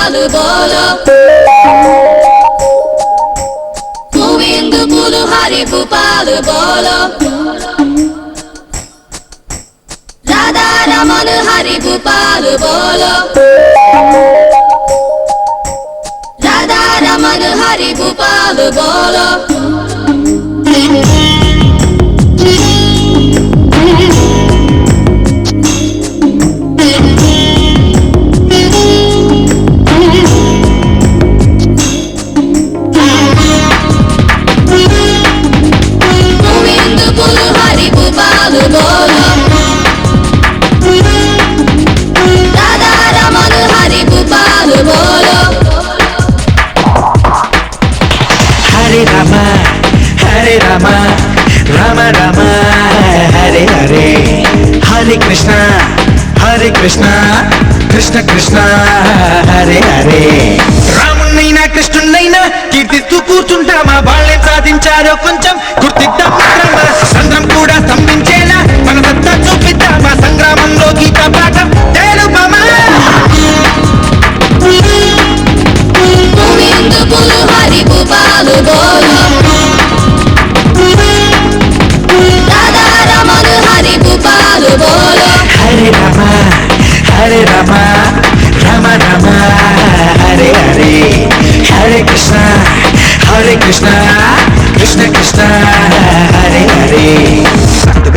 Bhupal bolo Govinda Guru Hari Bhupal bolo Radha Raman Hari Bhupal bolo Radha Raman Hari Bhupal bolo Hare Rama, Rama Rama, Hare Hare, Hare Krishna, Krishna Krishna, Hare Hare. రామున్నైనా కృష్ణున్నైనా కీర్తిస్తూ కూర్చుంటామా వాళ్ళే సాధించారో కొంచెం గుర్తిద్దాం మిత్రమా సంద్రం కూడా స్తంభించేలా మన సత్తా చూపిద్దామా సంగ్రామంలో గీత పాఠం తెలుపమా Govinda Guru Hari Bhupal bolo Radha Raman Hari Bhupal bolo Hare Rama, Rama Rama, Hare Hare, Hare Krishna, Krishna Krishna, Hare Hare.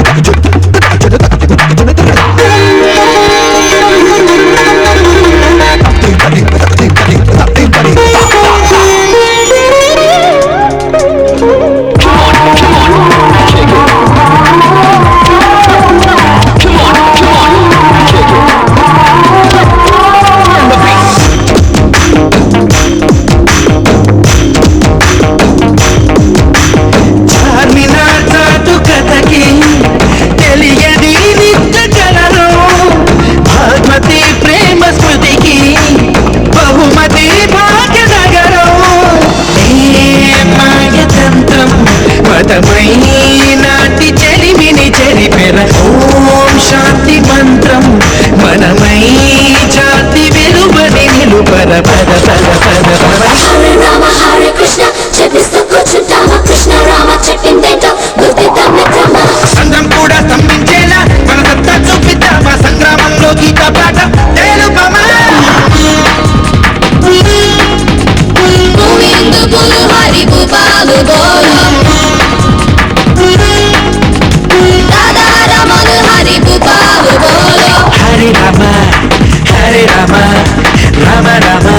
నాటి చెలిమిని చెరిపెర ఓం శాంతి మంత్రం మనమై జాతి వెలువని నిలుపర పద పద పద పద Hare Rama Hare Krishna చెప్పిస్తూ కూర్చుంటామా Krishna Rama చెప్పిందేంటో గుర్తిద్దాం మిత్రమా సంద్రం కూడా స్తంభించేలా మన సత్తా చూపిద్దామా సంగ్రామంలో గీత పాఠం తెలుపమా Govinda Guru Hari Bhupal bolo Radha Raman Hari Bhupal bolo Hare Rama, Rama Rama,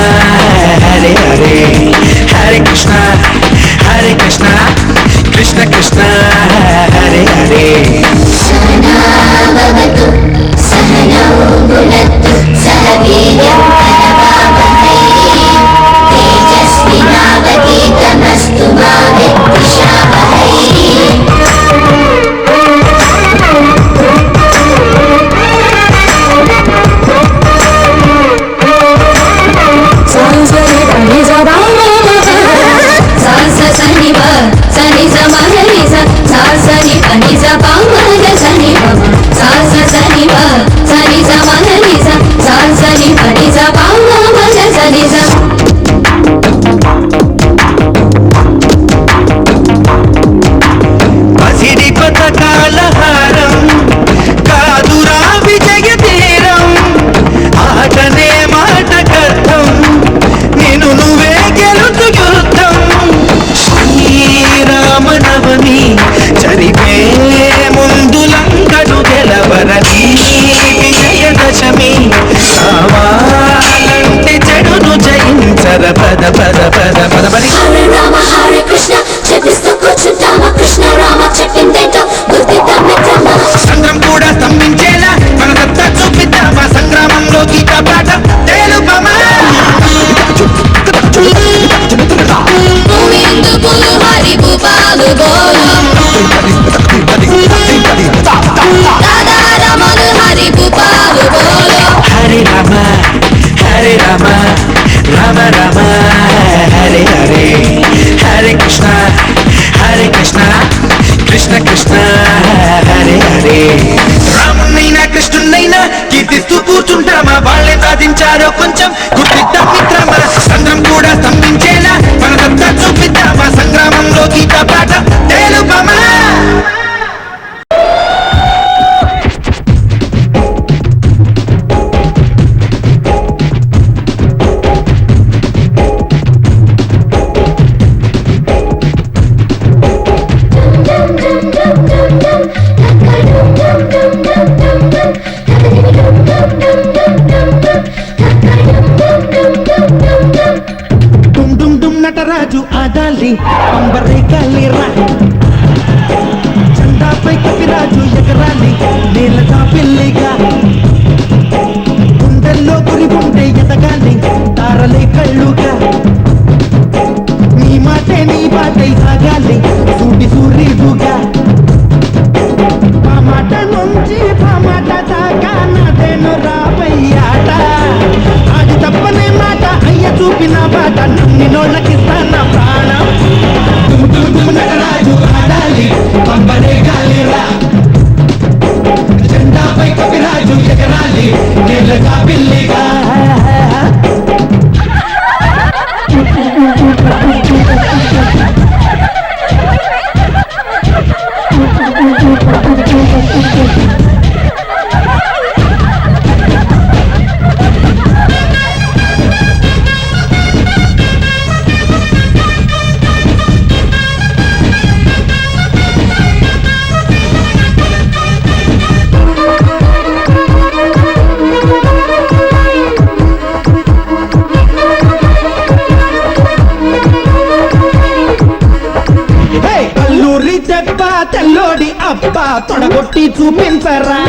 తొడగొట్టి చూపించరా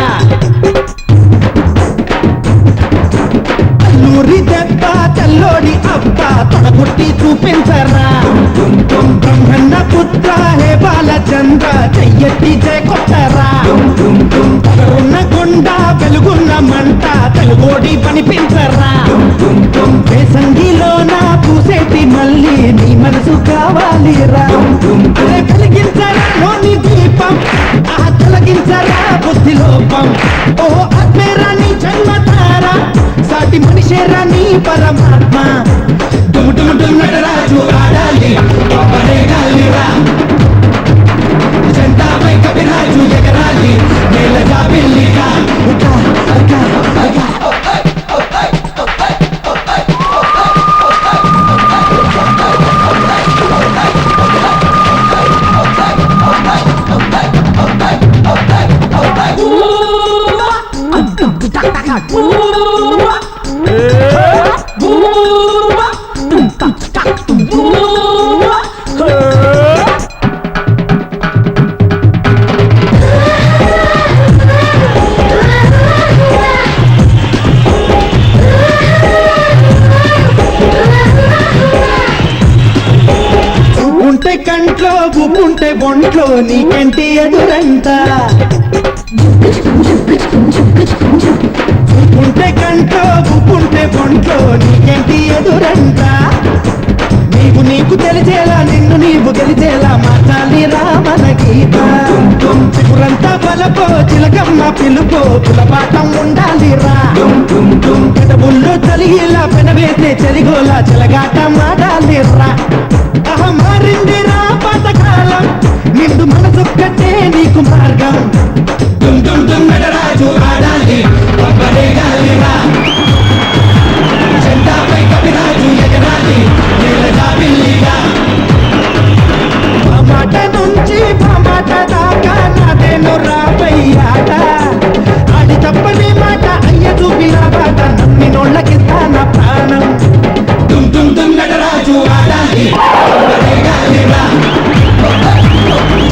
అల్లూరి దెబ్బ తెల్లోడి అబ్బ తొడగొట్టి చూపించరా బ్రహ్మన్న పుత్ర హే బాలచంద్ర చెయ్యెత్తి జయ కొట్టరా ఉన్న గుండ వెలుగున్న మంట తెలుగోడి పనిపించరా వేసంగిలోన పూసేటి మళ్ళీ నీ మనసు కావాలిరా అరే వెలిగించరా లోని దీపం తొలగించరా బుద్ధి లోపం ఓ ఆత్మేరా నీ జన్మతారా సాటి మనిషేరా నీ పరమాత్మ డుమ్ డుమ్ డుమ్ నటరాజు ఆడాలి గాలిరా జెండాపై కవిరాజు ఎగరాలి నేల జాబిల్లిగా ఉంటే కంట్లో గుప్పుంటే బొంట్లో నీకెంటి ఎదురంట ఉంటే కంట్లో గుప్పుంటే బొంట్లో నీకెంటి ఎదురంట నీకు తెలిసేలా నిన్ను నీవు గెలిచేలా మార్చాలి రామన గీత చిగురంతా బలపో చిలకమ్మ పిలుపో పులపాఠం ఉండాలి రా పెదవుల్లో చలిగిలా పెనవేసే చెలిగోలా చెలగాట మాడాలి రా మారింది రా పాతకాలం నిండు మనసొక్కటే నీకు మార్గం డుమ్ డుమ్ డుమ్ నటరాజు ఆడాలి గాలిరా జెండాపై కవిరాజు ఎగరాలి నేల జాబిల్లిగా మా మాట నుంచి మా మాట దాకా నాదేను రాబయ్యాట ఆడి తప్పని మాట అయ్య చూపిన బాట నమ్మినోళ్ళకిస్తా నా ప్రాణం డుమ్ డుమ్ డుమ్ నటరాజు ఆడాలి గాలిరా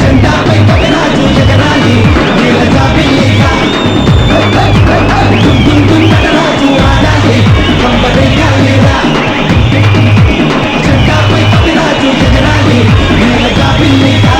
జెండాపై కవిరాజు ఎగరాలి నేల జాబిల్లిగా డుమ్ డుమ్ డుమ్ నటరాజు ఆడాలి గాలిరా జెండాపై కవిరాజు ఎగరాలి నేల జాబిల్లిగా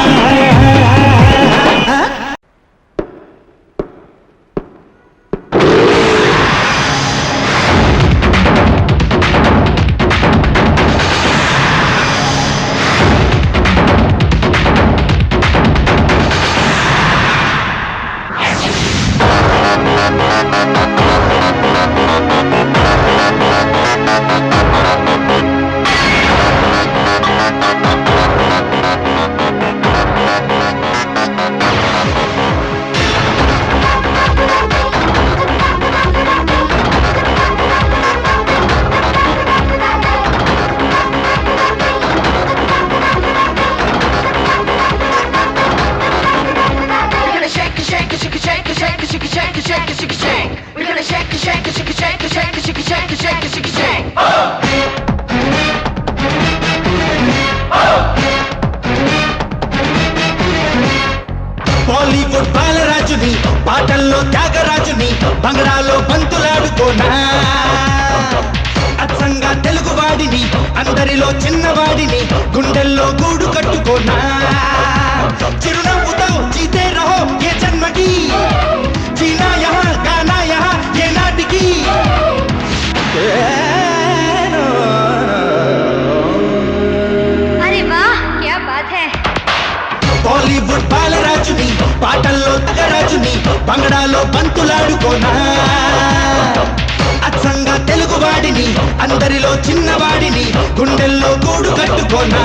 బాలీవుడ్ బాలరాజుని పాటల్లో త్యాగరాజుని బంగ్లాలో బంతులాడుకోనా అచ్చంగా తెలుగువాడిని అందరిలో చిన్నవాడిని గుండెల్లో గూడు కట్టుకోనా చిరునవ్వుతో జీతే రహో ఏ జన్మకి జీనా యహా గానా యహా ఏ నాటికి బాలీవుడ్ బాలరాజుని పాటల్లో తగరాజుని బంగడాలో బంతులాడుకోనా అచ్చంగా తెలుగువాడిని అందరిలో చిన్నవాడిని గుండెల్లో గూడు కట్టుకోనా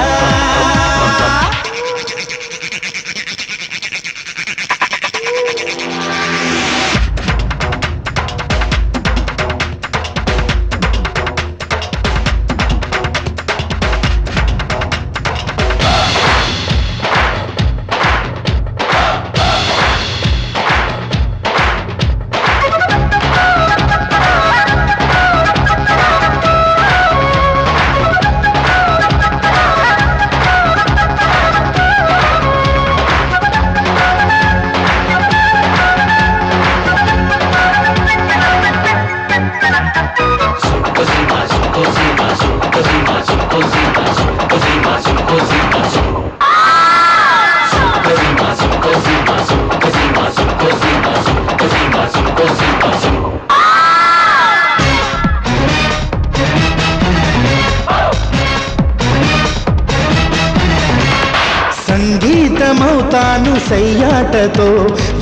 వస్తాను సయ్యాటతో,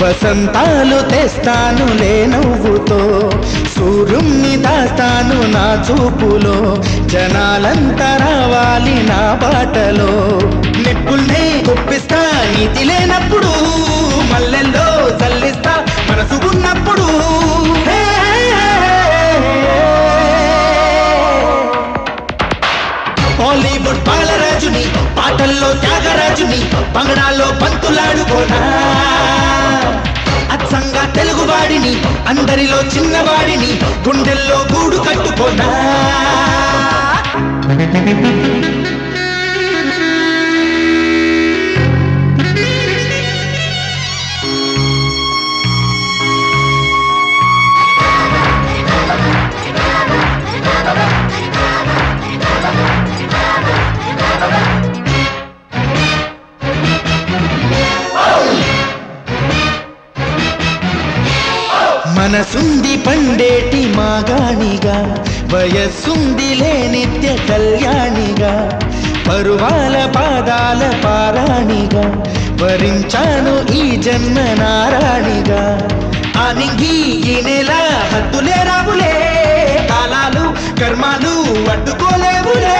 వసంతాలు తెస్తాను నవ్వుతో, సూర్యుణ్ణి దాస్తాను నా చూపులో, జనాలంతా రావాలి నా బాటలో. నిప్పుల్నే గుప్పిస్తా నీతి లేనప్పుడు, మల్లెల్లో చల్లిస్తా మనసు ఉన్నప్పుడు. బాలీవుడ్ బాలరాజుని, పాటల్లో త్యాగరాజుని, బంగళాల్లో పంతులాడుకోనా. అచ్చంగా తెలుగువాడిని, అందరిలో చిన్నవాడిని, గుండెల్లో గూడు కట్టుకోనా. మనసుంది పండేటి మాగాణిగా, వయస్సుందిలే నిత్య కళ్యాణిగా, పరువాల పాదాల పారాణిగా, వరించాను ఈ జన్మ నారాణిగా. ఆనింగి ఈ నెల హద్దులే రావులే, కాలాలు కర్మాలు అడ్డుకోలేవులే.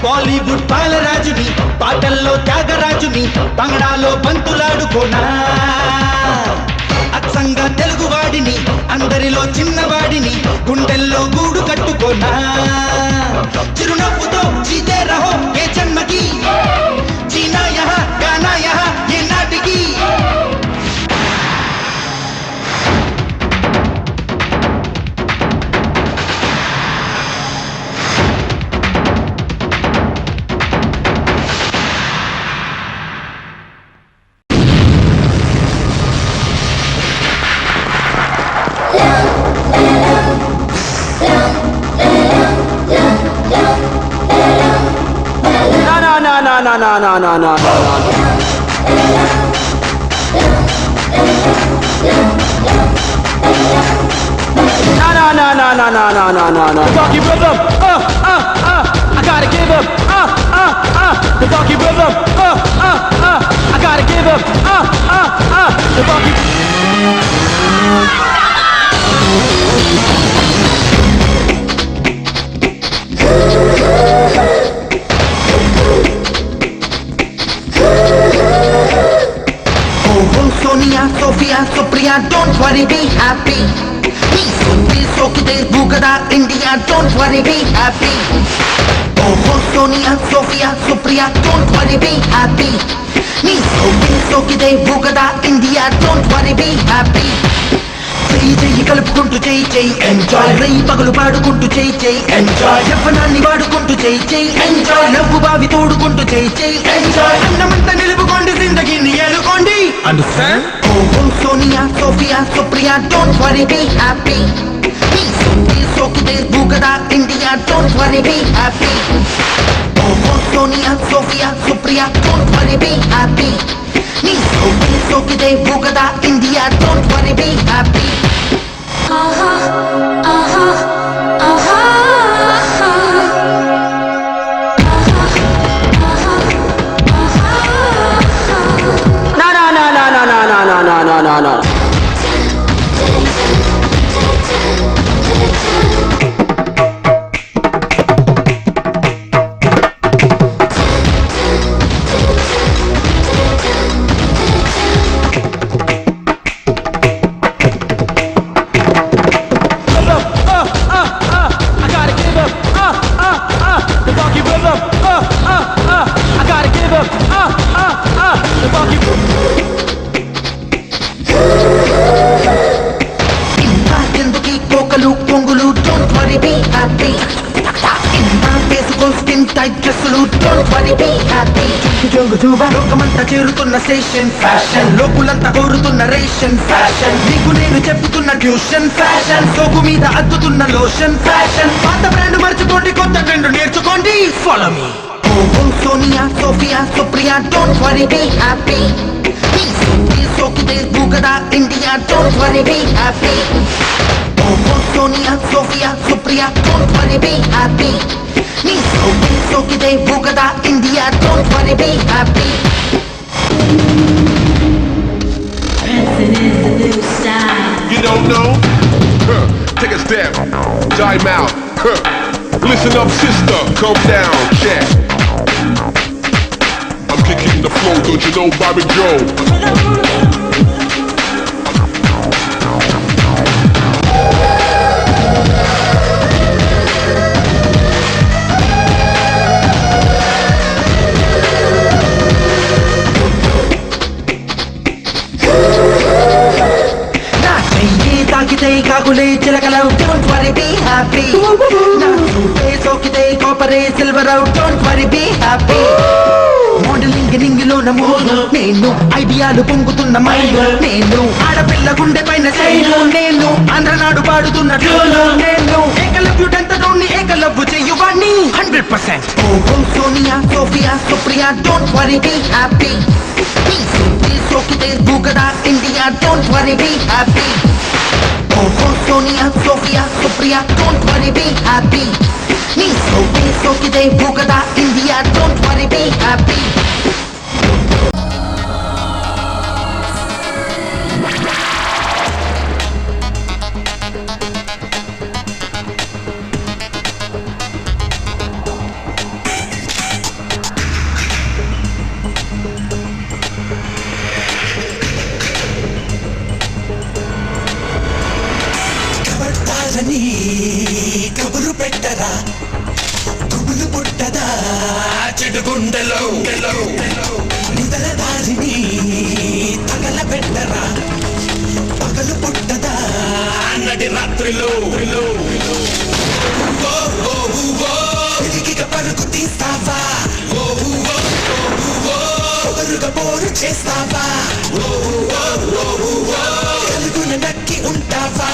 బాలీవుడ్ బాలరాజుని, పాటల్లో త్యాగరాజుని, బంగళాలో బంతులాడుకోనా. అచ్చంగా తెలుగువాడిని, అందరిలో చిన్నవాడిని, గుండెల్లో గూడు కట్టుకోనా. చిరునవ్వుతో జీతే రహో ఏ జన్మకి, జీనా యహా గానా యహా ఏ నాటికి. No. The funky rhythm, I gotta give him, the funky rhythm, I gotta give him, the funky. Sonia, Sophia, Supriya, don't worry, be happy. Please, okay, Bugada, India, don't worry, be happy. Oh, Sonia, Sophia, Supriya, don't worry, be happy. Please, okay, Bugada, India, don't worry, be happy. చెయ్యి చెయ్యి కలుపుకుంటూ చెయ్యి చెయ్యి enjoy, రేయి పగలు పాడుకుంటూ చెయ్యి చెయ్యి ఎంజాయ్, యవ్వనాన్ని వాడుకుంటూ చెయ్యి చెయ్యి ఎంజాయ్, నవ్వు బావి తోడుకుంటూ చెయ్యి చెయ్యి ఎంజాయ్, అన్నమంతా నిలుపుకోండి, జిందగీని ఏలుకోండి. Understand? Oh Sonia, Sophia, Supriya, don't worry, be happy. Please, okay, Bugada, India, don't worry, be happy. Oh, Sonia, Sophia, Supriya, don't worry, be happy. Please, okay, Bugada, India, don't worry, be happy. Aha, aha, aha, aha. No. ఇంకెందుకీ కోకలు పొంగులు, don't worry, be happy. వేసుకో skin tight డ్రెస్సులు, don't worry, be happy. లోకమంతా చేరుతున్న station fashion, లోకులంతా కోరుతున్న ration fashion, నీకు నేను చెప్తున్న ట్యూషన్ ఫ్యాషన్, సోకు మీద అద్దుతున్న లోషన్ ఫ్యాషన్. పాత బ్రాండ్ మర్చిపోండి, కొత్త ట్రెండ్ నేర్చుకోండి, follow me. Oh Sonia, Sophia, Supriya, don't worry, be happy. Please, okay, Bugada, India, don't worry, be happy. Oh, Sonia, Sophia, Supriya, don't worry, be happy. నీ సోకితే భూగదా India don't worry be happy You don't know? Huh. Take a step. Time out. Huh. Listen up, sister. Come down. Check. I'm kicking the flow. Don't you know Bobby Joe? తాకితే కాకులే చిలకలవు don't worry be happy నా సూపే సోకితే కాపరే silver out don't worry be happy modelling నింగిలో నమోదు నేను ఐడియాలు పొంగుతున్న మైండ్ నేను ఆడపిల్ల గుండె పైన సైలు నేను ఆంధ్రనాడు పాడుతున్న ట్యూను నేను ఏకలవ్యుడంతలోని ఏకలవ్వు చెయ్యువాణ్ణి 100% ఓహో Sonia Sophia Supriya don't worry be happy సోకితే భూగదా India don't worry be happy ఓహో Sonia Sophia Supriya don't worry be happy నీ సోకితే భూగదా India don't worry be happy కబురు పెట్టరా గుబులు పుట్టదా చెడు గుండెలో నిదల దారిని తగల పెట్టరా పగలు పుట్టదా నడి రాత్రిలో తిరిగిగా పరుగు తీస్తావా పొగరుగా పోరు చేస్తావా కలుగున నక్కి ఉంటావా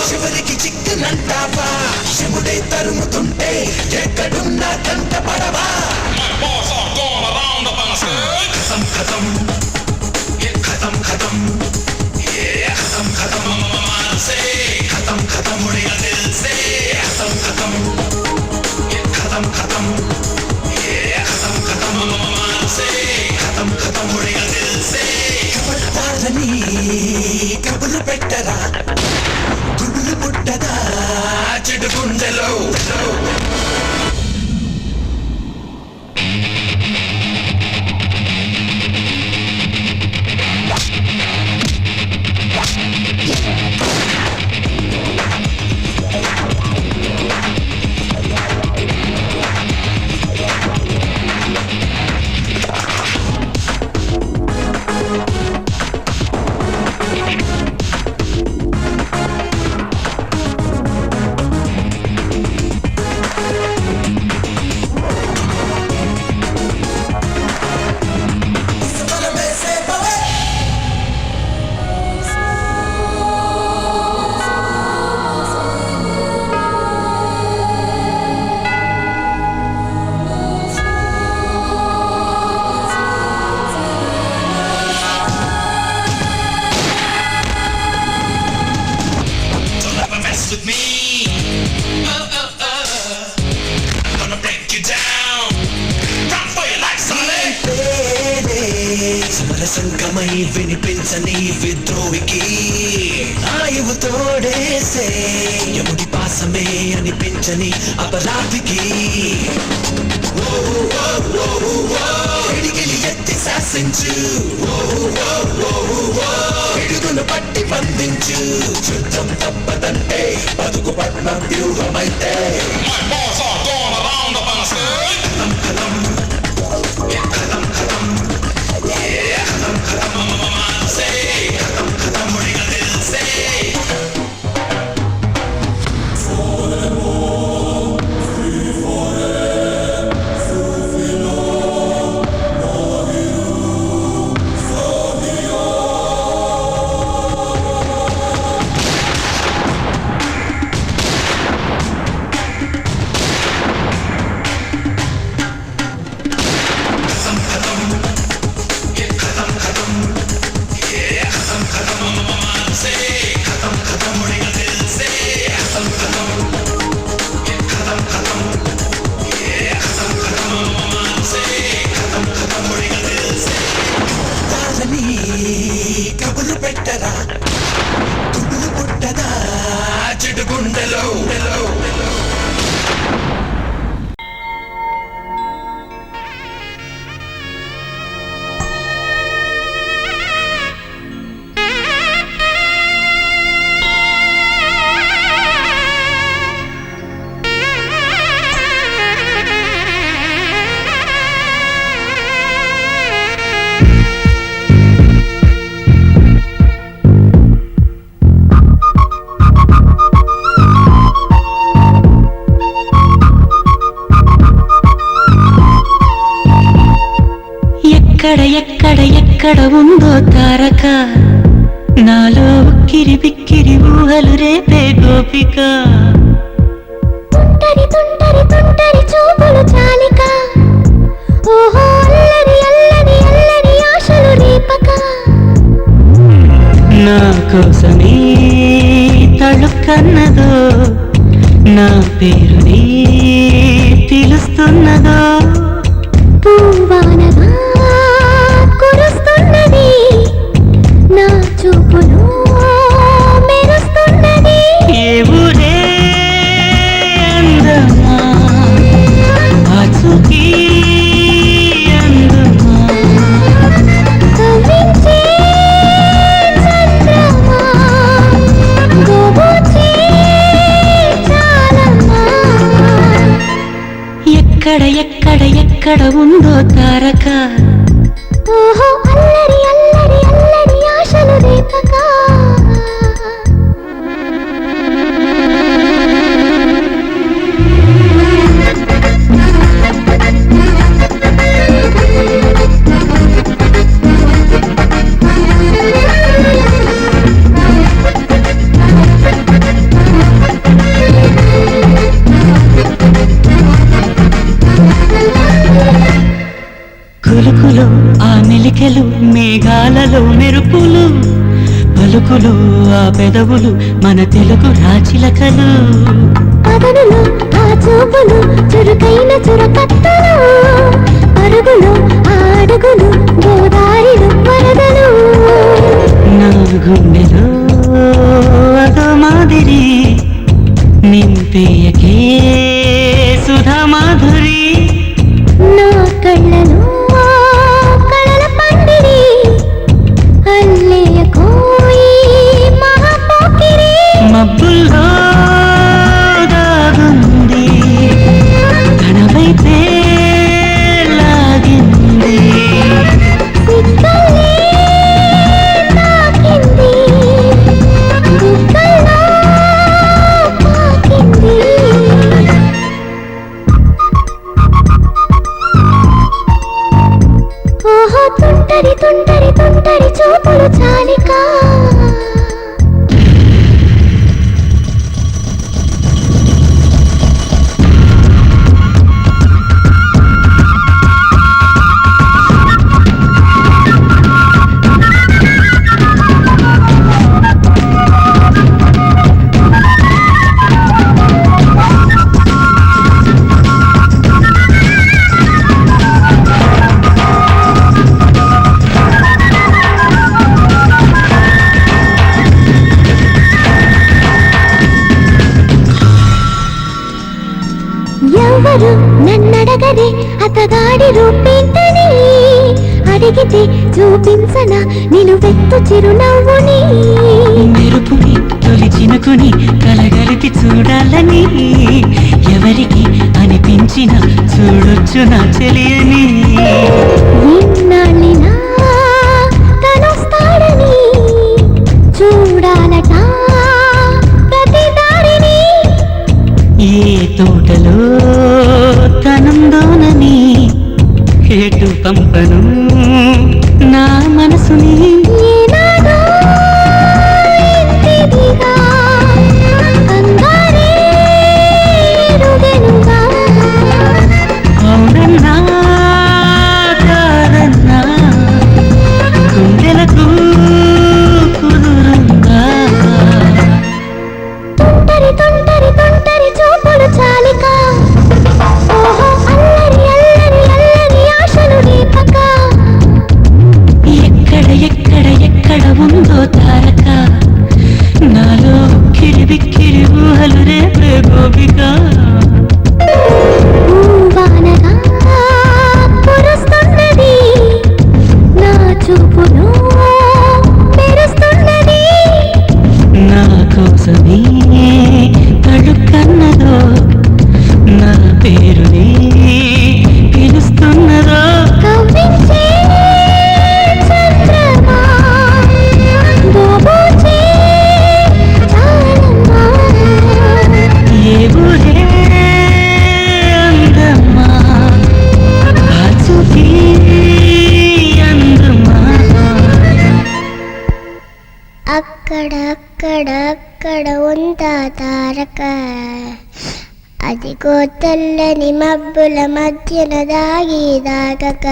చివరికి చిక్కునంటావా శివుడే తరుముతుంటే ఎక్కడున్నా కంట పడవా ఖతం ఖతం ఖతం ఖతం ఖతం ఖతం మానసే ఖతం ఖతం ఉడిగా దిల్సే ఖతం ఖతం ఖతం ఖతం ఖతం ఖతం మానసే ఖతం ఖతం ఉడిగా దిల్సే కబడ్డాలని కబులు పెట్టరా గుబులు పుట్టదా చెడు గుండెలో with me. I'm gonna break you down. Run for your life, Sonny. సమరసంగమై వినిపించని విద్రోహికి ఆయువు తోడేసే యముడి పాసమే అనిపించని అపరాధికి ఎడిగిలి ఎత్తి శాసించు పిడుగును పట్టి బంధించు యుద్ధం తప్పదంటే బతుకు పట్నం వ్యూహమైతే ఎక్కడ ఉందో తారక నాలో ఉక్కిరి బిక్కిరి ఊహలు రేపే గోపిక తుంటరి తుంటరి తుంటరి చూపులు చాలిక ఓహో అల్లరి అల్లరి అల్లరి ఆశలు రేపక నా కోసమే తళుక్కన్నదో నా పేరుని పిలుస్తున్నదో పూవానగా కురుస్తున్నది నా చూపులో మెరుస్తున్నది ఏ ఊరే అందమా ఆచూకీ అందమా కవ్వించే చంద్రమా గోబూచే చాలమ్మా ఎక్కడ ఉందో తారక ఓహో అల్లరి అల్లరి అల్లరి ఆశలు రేపక కులుకులు ఆ మెలికెలు మేఘాలలో మెరుపులు పలుకులు ఆ పెదవులు మన తెలుగు రాచిలకలు పదనులు ఆ చూపులు చురుకైన చురకత్తలు అరుగులు ఆ అడుగులు గోదారిలు వరదలు నా గుండెలో అదో మాదిరి నింపేయకే సుధా మాధురి నా కళ్ళలో కళల పండిరి అల్లేయ కోయి మహాపోకిరి మబ్బుల్లో దాగుంది తన వైపే లాగింది సిగ్గలే తాకింది బుగ్గల్లో పాకింది ఓహో తుంటరి తుంటరి తుంటరి చూపులు చాలిక ఎవరు నన్నడగరే అతగాడి రూపేంటని అడిగితే చూపించన నిలువెత్తు చిరునవ్వుని మెరుపుని తొలి చినుకుని కలగలిపి చూడాలని ఎవరికి అనిపించిన చూడొచ్చు నా చెలియని ఇన్నాళ్ళినా తనొస్తాడని చూడాలట ప్రతి దారిని ఏ తోటలో తనందోనని ఎటు పంపను నా మనసుని ఏనాడో ఇంటిదిగా అంగారే ఎరుగెనుగా అవునన్నా కాదన్నా గుండెలకు కుదురుందా తుంటరి తుంటరి తుంటరి చూపులు చాలిక ఓహో అల్లరి అల్లరి అల్లరి ఆశలు రేపక అదిగో తెల్లని మబ్బుల మధ్యన దాగి దాగక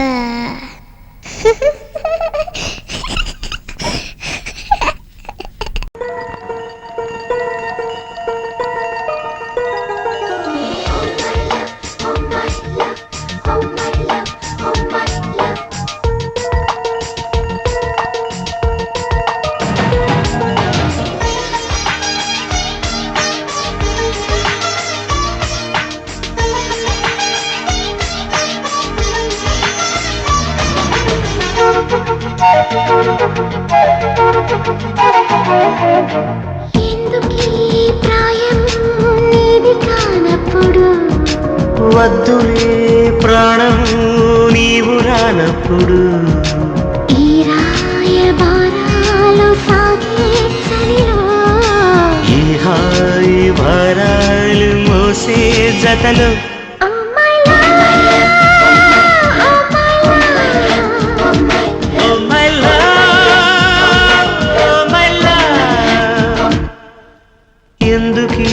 ఎందుకీ ప్రాయం నీది కానప్పుడు వద్దులే ప్రాణం నీవు రానప్పుడు ఈ రాయబారాలు సాగే చలిలో ఈ హాయి భారాలు మోసే జతలో ఎందుకీ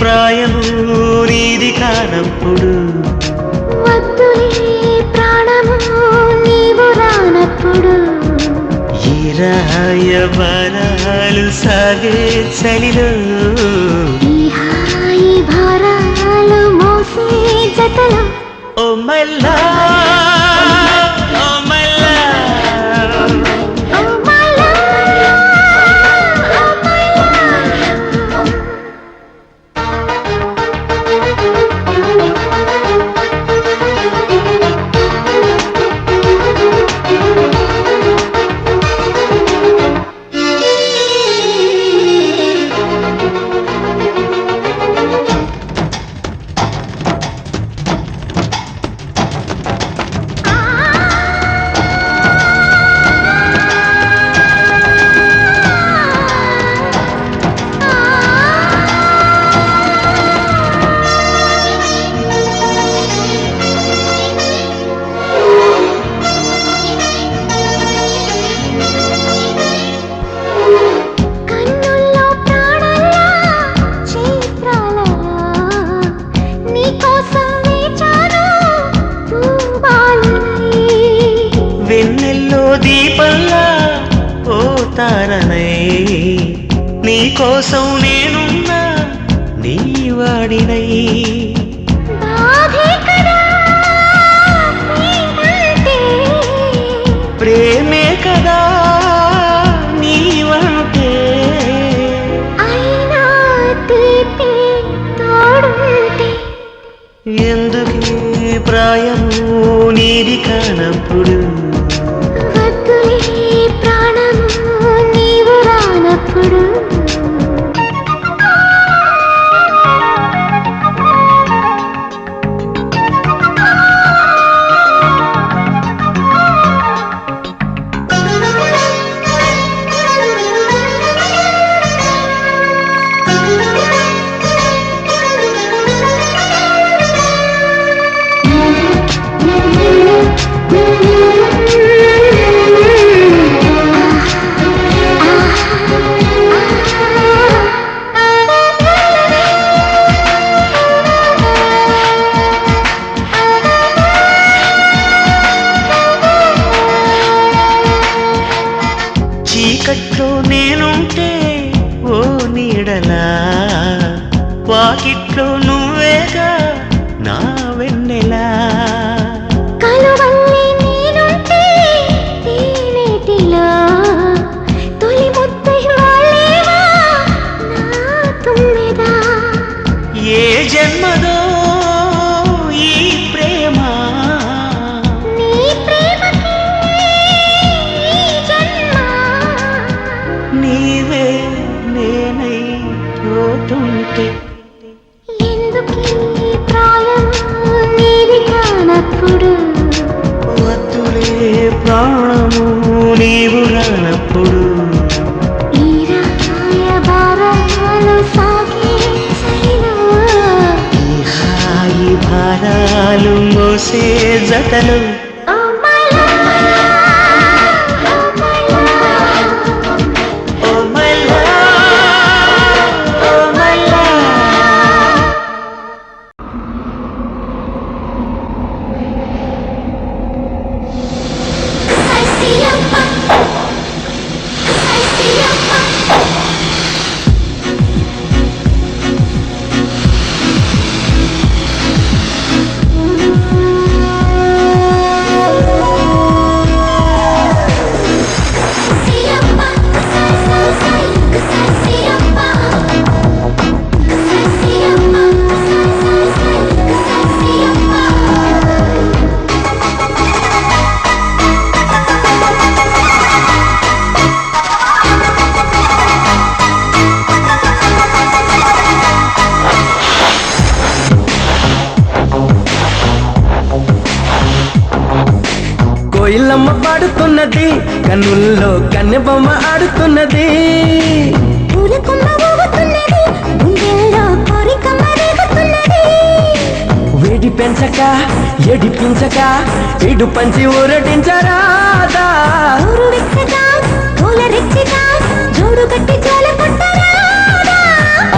ప్రాయము నీది కానప్పుడు వద్దులే ప్రాణము నీవు రానప్పుడు ఈ రాయబారాలు సాగే చలిలో ఈ హాయి భారాలు మోసే జతలో oh my love oh my love oh my love oh my love కన్నుల్లో ప్రాణల్లా చైత్రాలలా నీకోసం వేచాను పూబాలనై వెన్నెల్లో దీపంలా ఓ తారనై నీకోసం నేనున్నా నీ వాడినై బాధే కదా ప్రేమంటే ప్రేమే కదా నీవంటే అయినా తీపి తోడుంటే ఎందుకీ ప్రాయము నీది కానప్పుడు వద్దులే ప్రాణము నీవు రానప్పుడు చీకట్లో నేనుంటే ఓ నీడలా వాకిట్లో నువ్వేగా నా వెన్నెలా కలువల్లి నేనుంటే తేనెటిలో తొలి ముద్దై వాలేవా నా తుమ్మెదా ఏ జన్మదో ఈ ప్రేమ నీ ప్రేమకి ఈ జన్మ నీవే నేనై పోతుంటే ఎందుకీ ప్రాయం నీది కానప్పుడు వద్దులే ప్రాణము నీవు రానప్పుడు ఈ రాయబారాలు సాగే చలిలో ఈ హాయి భారాలు మోసే జతలు Oh my love, oh my love. Oh my love oh my love కోయిలమ్మ పాడుతున్నది, కన్నుల్లో కన్నెబొమ్మ ఆడుతున్నది. పూలకొమ్మ ఊగుతున్నది, గుండెల్లో కోరికమ్మ రేగుతున్నది. వేడి పెంచక ఎడిపించక ఇడు పంచి ఊరటించరాదా. ఊరు వెచ్చగా పూల రెచ్చగా జోడు కట్టి జోల కొట్టరాదా.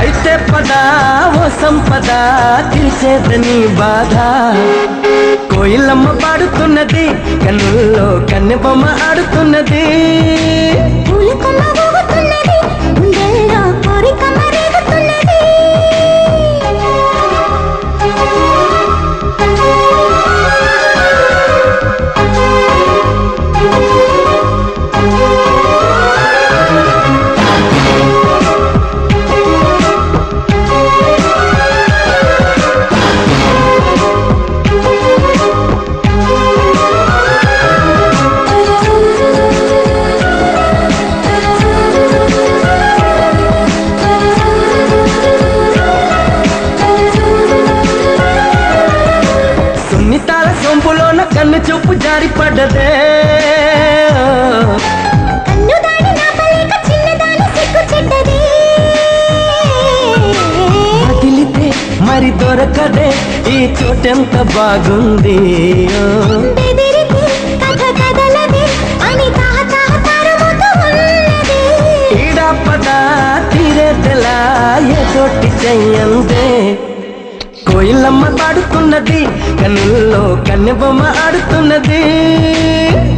అయితే పద ఓ సంపద తీర్చేదని బాధ. కోయిలమ్మ పాడుతున్నది, కన్నుల్లో కన్నెబొమ్మ ఆడుతున్నది. పూలకొమ్మ ఊగుతున్నది, గుండెల్లో కోరికమ్మ రేగుతున్నది. సున్నితాల సొంపులోన కన్ను చూపు జారి పడ్డదే. కన్నుదాడి నాపలేక చిన్నదాని సిగ్గు చెడ్డది. వదిలితే మరి దొరకదే ఈ చోటెంత బాగుంది. బెదిరితే కథ కదలది అని తాహతాహతారముతూ ఉన్నది. ఈడా పద తీరేదెలా ఏ చోటి చెయ్యందే. కోయిలమ్మ పాడుతున్నది, కన్నుల్లో కన్నెబొమ్మ ఆడుతున్నది.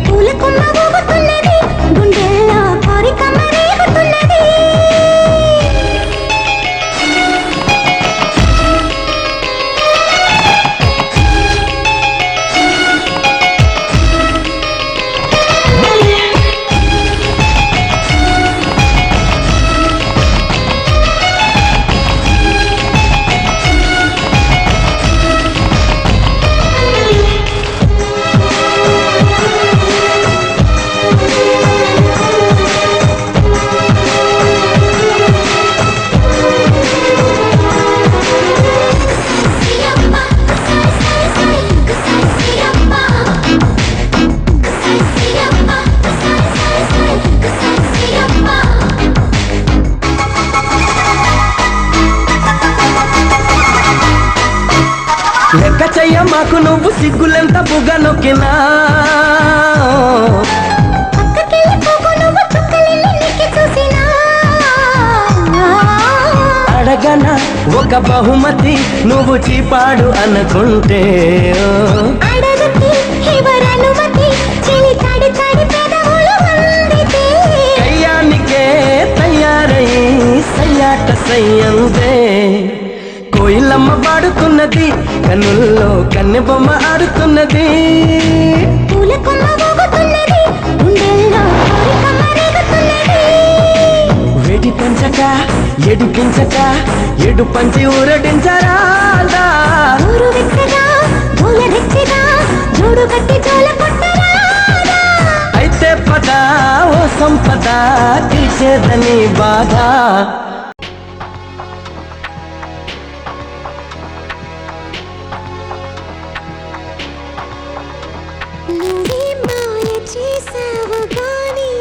పూలకొమ్మ ఊగుతున్నది, గుండెల్లో కోరికమ్మ రేగుతున్నది. లెక్క చెయ్య మాకు నువ్వు సిగ్గులెంత బుగ్గ నొక్కినా. పక్కకెళ్ళి పోకు నువ్వు చుక్కలెళ్ళి నీకి చూసినా. అడగన ఒక బహుమతి నువ్వు చీపాడు అనుకుంటే. అడగకి ఎవరనుమతి చెలి తడి తడి పెదవులు వందితే. కయ్యానికే తయారై సయ్యాట సయ్యందే. కోయిలమ్మ పాడుతున్నది, కన్నుల్లో కన్నెబొమ్మ ఆడుతున్నది. పూలకొమ్మ ఊగుతున్నది, గుండెల్లో కోరికమ్మ రేగుతున్నది. వేడి పెంచక ఎడిపించక ఎడు పంచి ఊరటించరాదా. ఊరు వెచ్చగా పూల రెచ్చగా జోడు కట్టి జోల కొట్టరాదా. అయితే పద ఓ సంపద తీర్చేదని బాధ. నువ్వే మాయ చేసావు గాని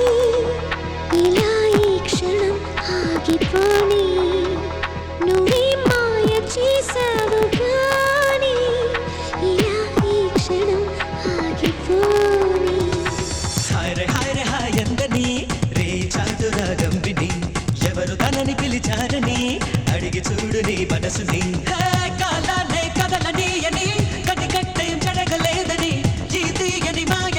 ఇలా ఈ క్షణం ఆగిపోని. నువ్వే మాయ చేసావు గాని ఇలా ఈ క్షణం ఆగిపోని. హాయ్ హాయ్ ఎందని రే చాతురాగం విని ఎవరు తనని పిలిచారని అడిగి చూడు నీ మనసుని. కాలాలే కదలని అని కనికట్టేం జరగలేదని ఈ తీయని మాయ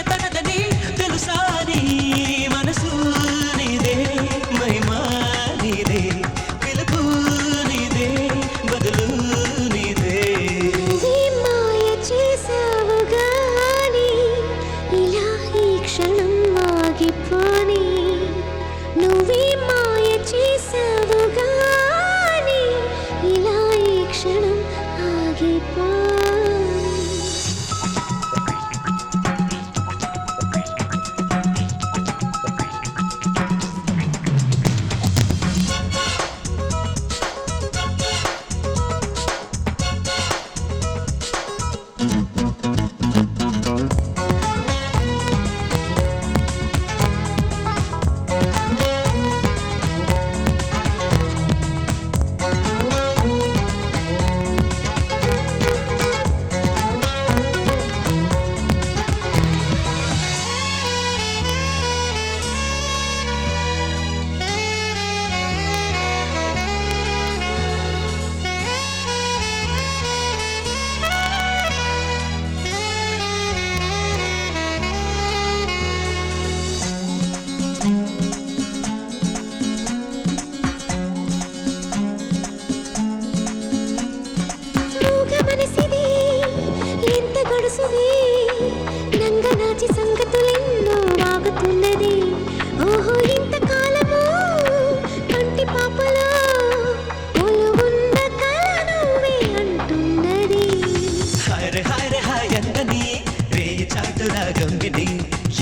చాటు రాగం విని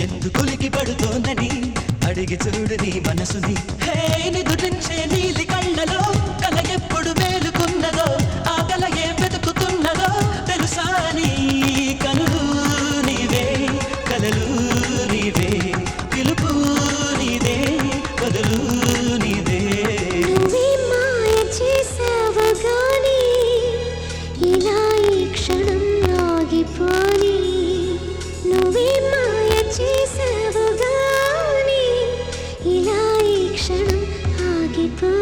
ఎందుకులికి పడుతోందని అడిగి చూడు నీ మనసుని. హే నిదురించే నీలి కళ్ళలో కల ఎప్పుడు మేలుకున్నదో ఆ కల ఏ వెతుకుతున్నదో తెలుసా నీ కనులు నీవే కలలు నీవే పిలుపు నీదే బదులు నీదే. నువ్వే మాయ చేసావు గాని ఇలా ఈ క్షణం ఆగిపోని. నువ్వే మాయ చేసావు గాని ఇలా ఈ క్షణం ఆగిపోని.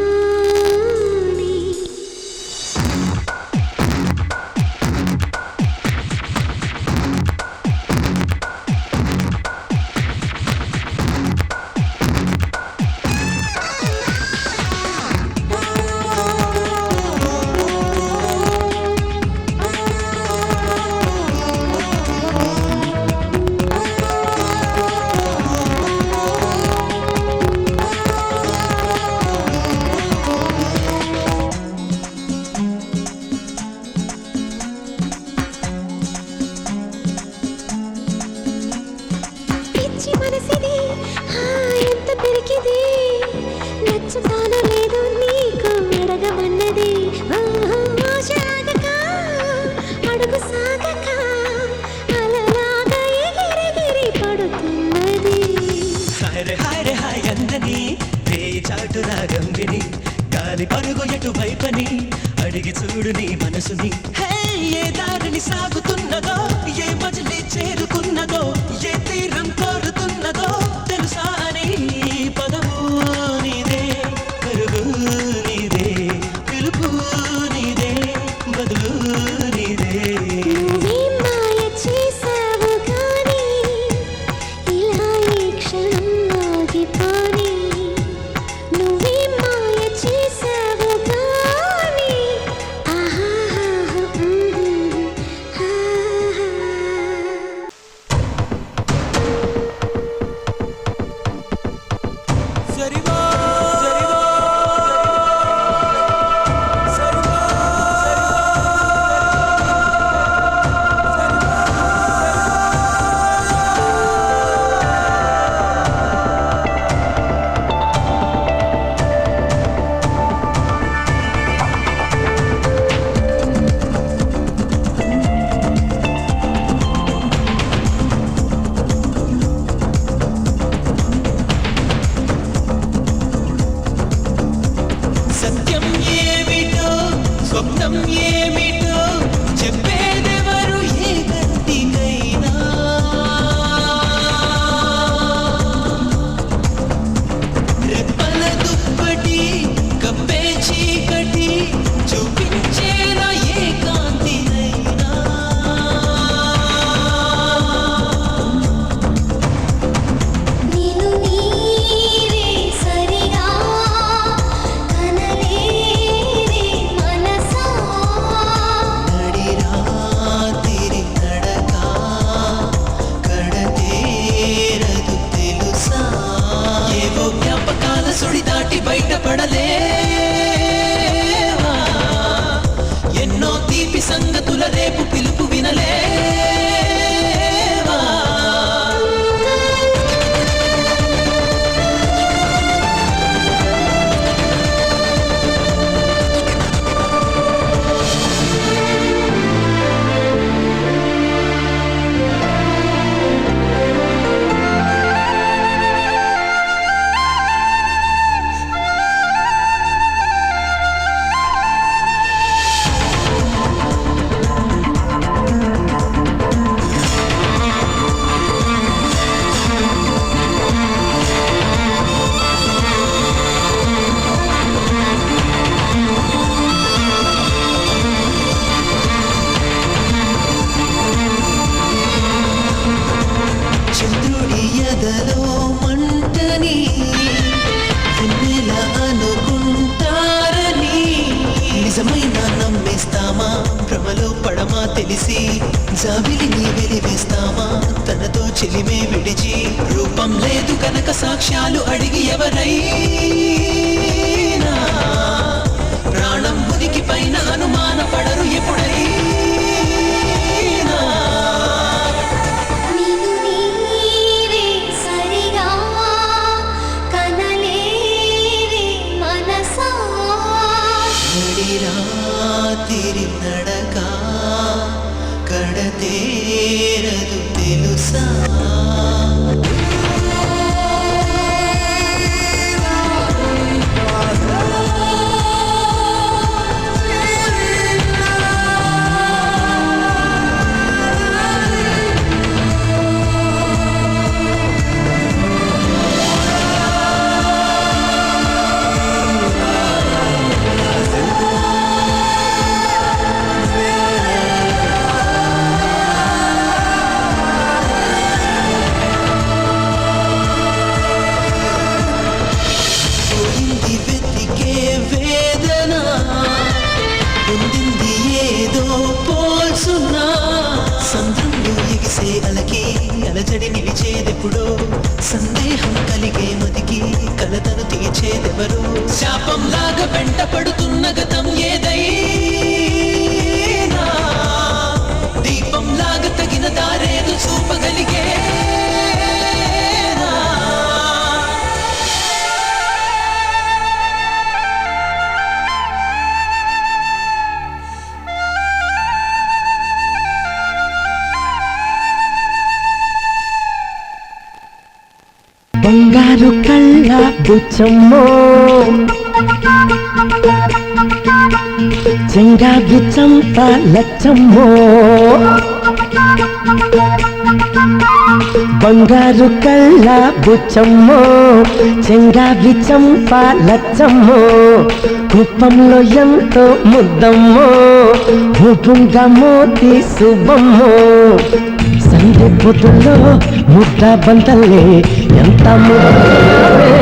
పిచ్చి మనసిది ఎంత పెరికిది నచ్చుతానో లేదో నీకు అడగమన్నది. ఆశలాగక అడుగు సాగక అలలాగా ఎగిరెగిరి పడుతున్నది. హాయ్ హాయ్ హాయ్ అందని రే చాటు రాగం విని గాలి పరుగు ఎటు వైపని అడిగి చూడు నీ మనసుని. హే ఏ దారిని సాగుతున్నదో ఏ మజిలీ చేరుకున్నదో ఏ తీరం కోరుతున్నదో తెలుసా నీ పదము నీదే పరుగు నీదే పిలుపు నీదే బదులు నీదే. నువ్వే మాయ చేసావు గాని ఇలా ఈ క్షణం ఆగిపోని. నువ్వే మాయ చేసావు గాని సరివా సత్యం ఏమిటో స్వప్నం ఏమిటో చెప్పేదెవరు ఏ గంటికైనా. రెప్పల దుప్పటి కప్పే చీకటి చూపించేలా ఏ కాంతినైనా. నేను నీవే సరిగా కనలేని మనసా. నడి రాత్రి నడక కడతేరదు తెలుసా. ఏవో జ్ఞాపకాల సుడి దాటి బయటపడలేవా. ఎన్నో తీపి సంగతుల రేపు పిలుపు వినలేవా. చంద్రుడి ఎదలో మంటని వెన్నెల అనుకుంటారని నిజమైన నమ్మేస్తామా భ్రమలో పడమా తెలిసి జాబిలిని వెలివేస్తామా తనతో చెలిమే విడిచి. రూపం లేదు కనుక సాక్ష్యాలు అడిగి ఎవరైనా ప్రాణం ఉనికి పైన అనుమాన పడరు ఎప్పుడైనా. నేను శవంలాగా వెంట పడుతున్న గతం ఏదైనా దీపంలాగా తగిన దారేదు చూపగలిగే బంగారు కళ్ళ బుచ్చమ్మో చెంగావి చంప లచ్చమ్మో బంగారు కళ్ళ బుచ్చమ్మో చెంగావి చంప లచ్చమ్మో కుప్పంలో ఎంతో ముద్దమ్మో హుబుంగ మోతి శుభమ్మో సంధి పొద్దుల్లో ముద్ద బంతల్లే ఎంత ముద్ద